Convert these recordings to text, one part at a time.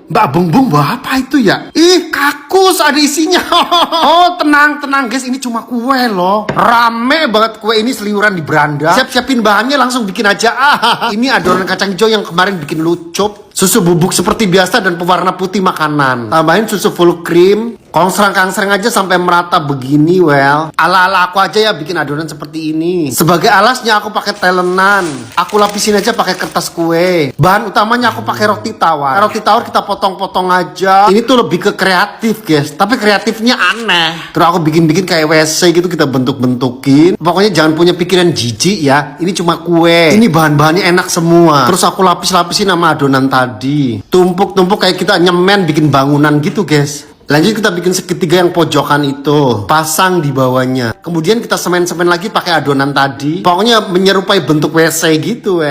Mbak Bung Bung, apa itu ya? Ih, kakus ada isinya. Oh, tenang guys, ini cuma kue loh. Rame banget kue ini, seliuran di beranda. Siap-siapin bahannya, langsung bikin aja. Ini adonan kacang hijau yang kemarin bikin lucup. Susu bubuk seperti biasa dan pewarna putih makanan. Tambahin susu full cream. Kongsrang-kangsreng aja sampai merata begini, Ala-ala aku aja ya bikin adonan seperti ini. Sebagai alasnya aku pakai telenan. Aku lapisin aja pakai kertas kue. Bahan utamanya aku pakai roti tawar. Roti tawar kita potong-potong aja. Ini tuh lebih ke kreatif, guys. Tapi kreatifnya aneh. Terus aku bikin-bikin kayak WC gitu, kita bentuk-bentukin. Pokoknya jangan punya pikiran jijik ya. Ini cuma kue. Ini bahan-bahannya enak semua. Terus aku lapis-lapisin sama adonan tadi. Tumpuk-tumpuk kayak kita nyemen bikin bangunan gitu, guys. Lanjut kita bikin segitiga yang pojokan itu, pasang di bawahnya. Kemudian kita semen-semen lagi pakai adonan tadi. Pokoknya menyerupai bentuk WC gitu,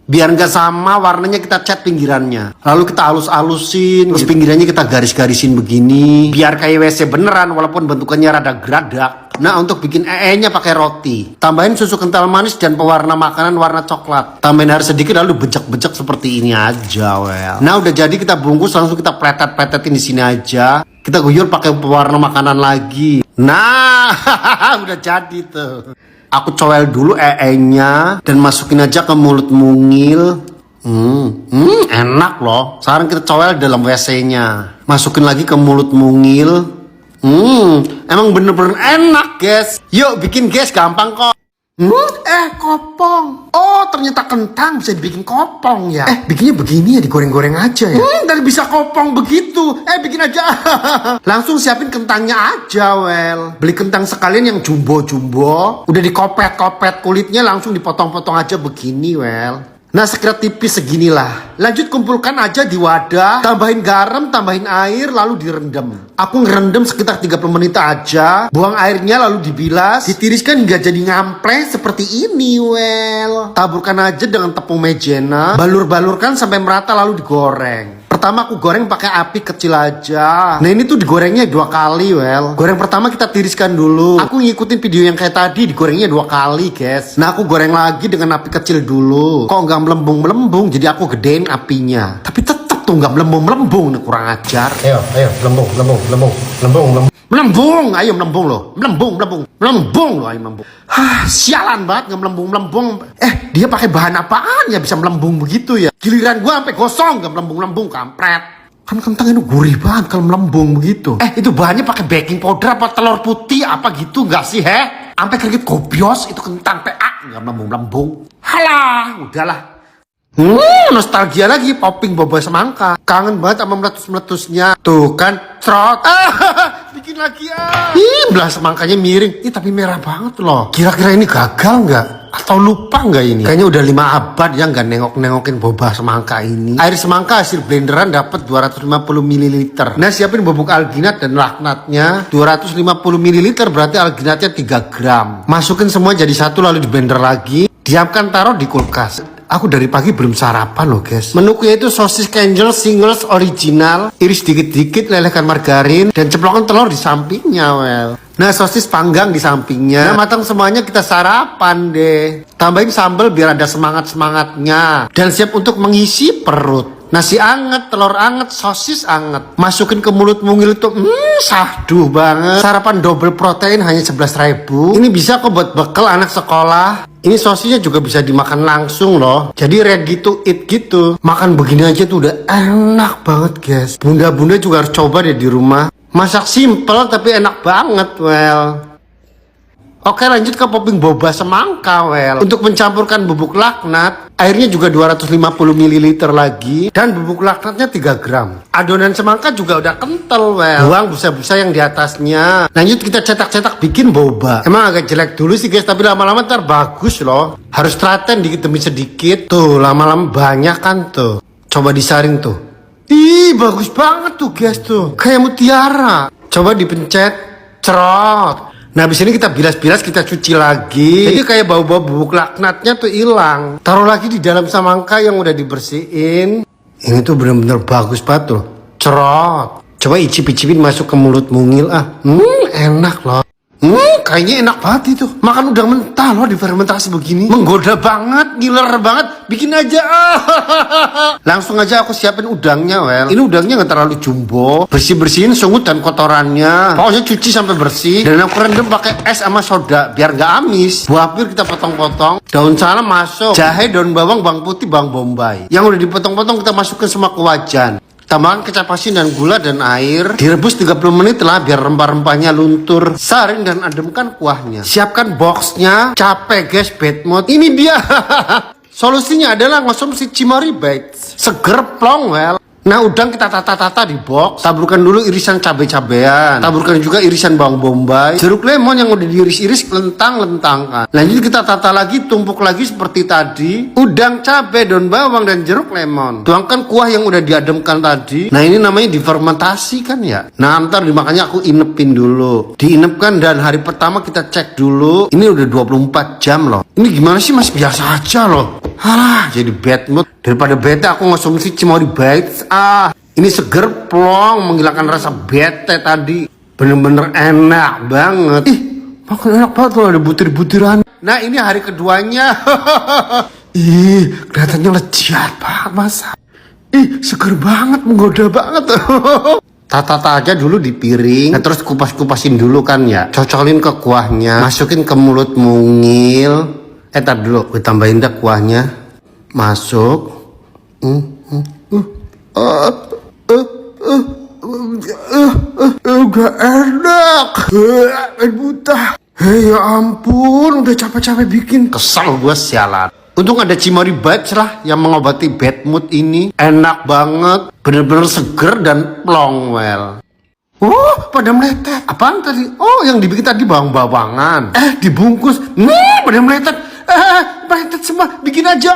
Biar nggak sama, warnanya kita cat pinggirannya. Lalu kita halus-halusin, terus pinggirannya kita garis-garisin begini. Biar kayak WC beneran, walaupun bentukannya rada geradak. Nah, untuk bikin nya pakai roti. Tambahin susu kental manis dan pewarna makanan warna coklat. Tambahin air sedikit lalu bejek-bejek seperti ini aja, Nah, udah jadi kita bungkus, langsung kita pletet-pletetin di sini aja. Kita guyur pakai pewarna makanan lagi. Nah, udah jadi tuh. Aku cowel dulu nya dan masukin aja ke mulut mungil. Enak loh. Sekarang kita cowel dalam WC-nya. Masukin lagi ke mulut mungil. Emang bener-bener enak, guys. Yuk bikin, guys, gampang kok. Kopong. Oh, ternyata kentang bisa dibikin kopong ya. Bikinnya begini ya, digoreng-goreng aja ya. Dan bisa kopong begitu. Bikin aja. Langsung siapin kentangnya aja, Beli kentang sekalian yang jumbo-jumbo. Udah dikopet-kopet kulitnya, langsung dipotong-potong aja begini, Nah, sekira tipis seginilah. Lanjut kumpulkan aja di wadah. Tambahin garam, tambahin air, lalu direndam. Aku ngerendam sekitar 30 menit aja. Buang airnya lalu dibilas. Ditiriskan hingga jadi ngampleh seperti ini, Taburkan aja dengan tepung maizena. Balur-balurkan sampai merata lalu digoreng. Pertama aku goreng pakai api kecil aja. Nah, ini tuh digorengnya 2 kali, Goreng pertama kita tiriskan dulu. Aku ngikutin video yang kayak tadi, digorengnya 2 kali, guys. Nah, aku goreng lagi dengan api kecil dulu. Kok nggak melembung-melembung, jadi aku gedein apinya. Tapi tetep tuh nggak melembung-melembung, nih kurang ajar. Ayo, melembung. Melembung, ayo melembung loh. Melembung loh, ayo melembung. Sialan banget nggak melembung. Dia pakai bahan apaan ya bisa melembung begitu ya? Giliran gua sampai gosong nggak melembung, kampret. Kan kentang itu gurih banget kalau melembung begitu. Itu bahannya pakai baking powder apa telur putih apa gitu nggak sih, Sampai keringet gobios itu kentang PA nggak melembung. Halah, udahlah. Nostalgia lagi, popping boba semangka. Kangen banget sama meletus-meletusnya. Tuh kan, trot. Bikin lagi ya. Belah semangkanya miring. Tapi merah banget loh. Kira-kira ini gagal nggak? Atau lupa nggak ini? Kayaknya udah 5 abad ya nggak nengok-nengokin boba semangka ini. Air semangka hasil blenderan dapat 250 ml. Nah, siapin bubuk alginat dan laknatnya. 250 ml berarti alginatnya 3 gram. Masukin semua jadi satu lalu di blender lagi. Diamkan, taruh di kulkas. Aku dari pagi belum sarapan loh, guys. Menunya itu sosis Kenjel singles original. Iris dikit-dikit, lelehkan margarin, dan ceplokan telur di sampingnya, Nah, sosis panggang di sampingnya. Nah, matang semuanya kita sarapan deh. Tambahin sambal biar ada semangat-semangatnya. Dan siap untuk mengisi perut. Nasi anget, telur anget, sosis anget. Masukin ke mulut mungil itu, sahduh banget. Sarapan double protein hanya 11.000. Ini bisa kok buat bekal anak sekolah. Ini sosisnya juga bisa dimakan langsung loh. Jadi ready to eat gitu. Makan begini aja tuh udah enak banget, guys. Bunda-bunda juga harus coba deh di rumah. Masak simple tapi enak banget, Oke, lanjut ke popping boba semangka, Untuk mencampurkan bubuk laknat, airnya juga 250 ml lagi. Dan bubuk laknatnya 3 gram. Adonan semangka juga udah kental, Buang busa-busa yang di atasnya. Lanjut kita cetak-cetak bikin boba. Emang agak jelek dulu sih, guys, tapi lama-lama ntar bagus loh. Harus telaten dikit demi sedikit. Tuh, lama-lama banyak kan tuh. Coba disaring tuh. Ih, bagus banget tuh, guys, tuh. Kayak mutiara. Coba dipencet, cerot. Nah, abis ini kita bilas-bilas, kita cuci lagi. Jadi kayak bau-bau bubuk laknatnya tuh hilang. Taruh lagi di dalam semangka yang udah dibersihin. Ini tuh bener-bener bagus banget tuh. Cerot. Coba icip-icipin masuk ke mulut mungil. Enak loh. Kayaknya enak banget itu. Makan udang mentah loh difermentasi begini. Menggoda banget, ngiler banget. Bikin aja. Langsung aja aku siapin udangnya, Wel. Ini udangnya nggak terlalu jumbo. Bersih-bersihin sungut dan kotorannya. Pokoknya cuci sampai bersih. Dan aku rendam pakai es sama soda biar nggak amis. Buah pir kita potong-potong. Daun salam masuk. Jahe, daun bawang, bawang putih, bawang bombay. Yang udah dipotong-potong kita masukkan semua ke wajan. Tambahkan kecap asin dan gula dan air. Direbus 30 menit lah biar rempah-rempahnya luntur. Saring dan ademkan kuahnya. Siapkan boxnya. Capek guys, bad mood. Ini dia. Solusinya adalah ngonsumsi Cimory Bites. Seger plong, Wel. Nah, udang kita tata-tata di box. Taburkan dulu irisan cabai-cabean. Taburkan juga irisan bawang bombay. Jeruk lemon yang udah diiris-iris lentang-lentangkan. Lanjut kita tata lagi, tumpuk lagi seperti tadi. Udang, cabai, daun bawang, dan jeruk lemon. Tuangkan kuah yang udah diademkan tadi. Nah, ini namanya difermentasi kan ya. Nah, ntar dimakannya aku inepin dulu. Diinepkan dan hari pertama kita cek dulu. Ini udah 24 jam loh. Ini gimana sih mas? Biasa aja loh. Alah, jadi bad mood. Daripada bete aku ngonsumsi Cimory Bites. Ini seger plong, menghilangkan rasa bete tadi. Bener-bener enak banget. Ih, makan enak banget loh, ada butir-butiran. Nah, ini hari keduanya. Ih, kelihatannya lezat banget masa. Ih, seger banget, menggoda banget. Tata aja dulu di piring. Nah, terus kupas-kupasin dulu kan ya. Cocolin ke kuahnya. Masukin ke mulut mungil. Tar dulu, gue tambahin dah kuahnya. Masuk. Gak enak. Buta. Hei ya ampun, udah capek-capek bikin. Kesel gue sialan. Untung ada Cimory Bites lah yang mengobati bad mood ini. Enak banget. Bener-bener seger dan plong, Wel. Pada meletet. Apaan tadi? Oh, yang dibikin tadi bawang-bawangan. Dibungkus. Nih, pada meletet. Meletet semua. Bikin aja.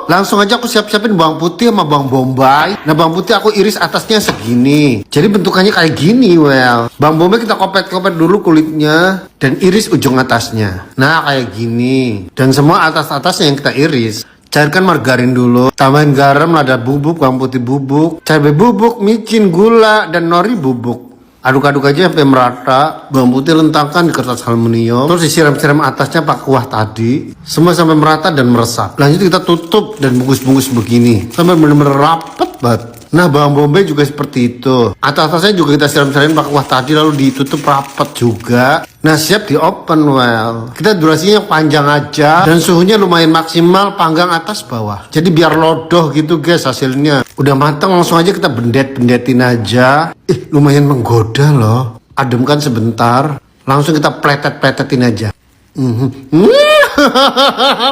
Langsung aja aku siap-siapin bawang putih sama bawang bombay. Nah, bawang putih aku iris atasnya segini. Jadi bentukannya kayak gini, Wel. Bawang bombay kita kopet-kopet dulu kulitnya. Dan iris ujung atasnya. Nah, kayak gini. Dan semua atas-atasnya yang kita iris. Cairkan margarin dulu, tambahin garam, lada bubuk, bawang putih bubuk, cabai bubuk, micin, gula, dan nori bubuk. Aduk-aduk aja sampai merata. Bawang putih lentangkan di kertas aluminium. Terus disiram-siram atasnya pakai kuah tadi. Semua sampai merata dan meresap. Lanjut kita tutup dan bungkus-bungkus begini. Sampai bener-bener rapet banget. Nah, bawang bombay juga seperti itu. Atas-atasnya juga kita siram-siram pakai kuah tadi lalu ditutup rapet juga. Nah, siap di open, Well. Kita durasinya panjang aja dan suhunya lumayan maksimal, panggang atas bawah. Jadi biar lodoh gitu guys hasilnya. Udah matang langsung aja kita bendetin aja. Lumayan menggoda loh. Ademkan sebentar, langsung kita pletet-pletetin aja.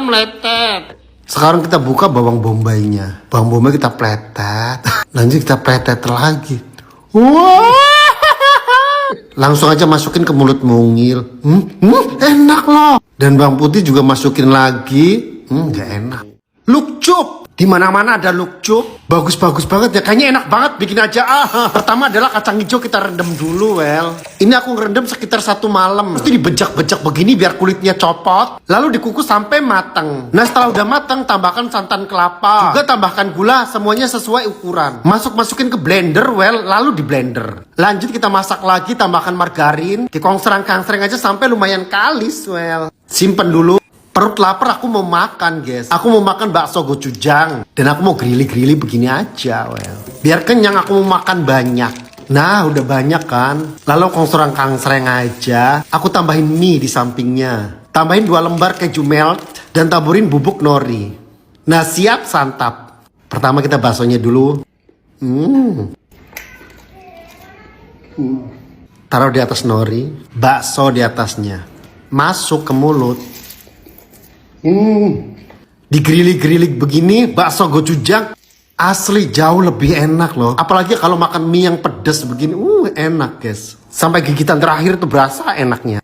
Meletet. Sekarang kita buka bawang bombaynya. Bawang bombay kita pletet. Lanjut kita pletet lagi. Langsung aja masukin ke mulut mungil. Enak loh. Dan bawang putih juga masukin lagi. Gak enak. Lukcup. Di mana-mana ada lukcup. Bagus-bagus banget ya. Kayaknya enak banget. Bikin aja. Pertama adalah kacang hijau kita rendam dulu, Wel. Ini aku ngerendam sekitar 1 malam. Terus dibejak-bejak begini biar kulitnya copot. Lalu dikukus sampai matang. Nah, setelah udah matang, tambahkan santan kelapa. Juga tambahkan gula. Semuanya sesuai ukuran. Masukin ke blender, Wel. Lalu di blender. Lanjut kita masak lagi. Tambahkan margarin. Dikongserang-kongserang aja sampai lumayan kalis, Wel. Simpen dulu. Perut lapar, aku mau makan, guys. Aku mau makan bakso gochujang. Dan aku mau grilly-grilly begini aja, Well. Biar kenyang, aku mau makan banyak. Nah, udah banyak kan? Lalu kongserang-kongserang aja. Aku tambahin mie di sampingnya. Tambahin 2 lembar keju melt. Dan taburin bubuk nori. Nah, siap santap. Pertama kita baksonya dulu. Taruh di atas nori. Bakso di atasnya. Masuk ke mulut. Digrilik-grilik begini, bakso gochujang asli jauh lebih enak loh. Apalagi kalau makan mie yang pedas begini, enak guys. Sampai gigitan terakhir tuh berasa enaknya.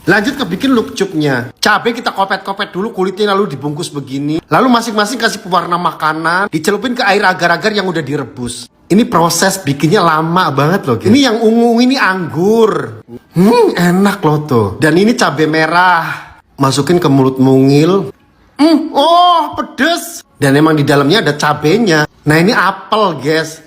Lanjut ke bikin lukcupnya. Cabai kita kopet-kopet dulu kulitnya lalu dibungkus begini. Lalu masing-masing kasih pewarna makanan, dicelupin ke air agar-agar yang udah direbus. Ini proses bikinnya lama banget loh guys. Ini yang ungu ini anggur. Enak loh tuh. Dan ini cabai merah. Masukin ke mulut mungil. Pedes. Dan emang di dalamnya ada cabenya. Nah, ini apel, guys.